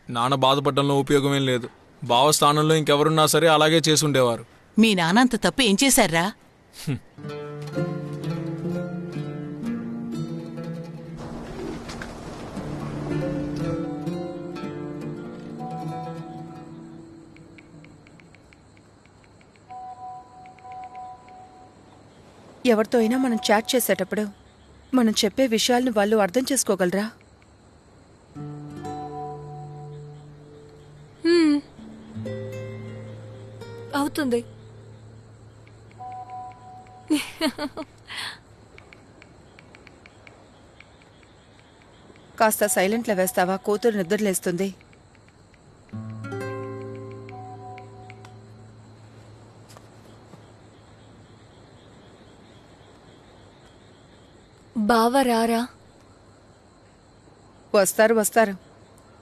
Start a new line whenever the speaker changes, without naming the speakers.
నాన్న బాధపడడంలో ఉపయోగమేం లేదు. బావ స్థానంలో ఇంకెవరున్నా సరే అలాగే చేసుండేవారు.
మీ నాన్న అంత తప్పు ఏం చేశారా?
ఎవరితో అయినా మనం చాట్ చేసేటప్పుడు మనం చెప్పే విషయాలను వాళ్ళు అర్థం చేసుకోగలరా?
అవుతుంది.
కాస్త సైలెంట్లో వేస్తావా? కూతురు నిద్రలేస్తుంది.
బావ రారా?
వస్తారు.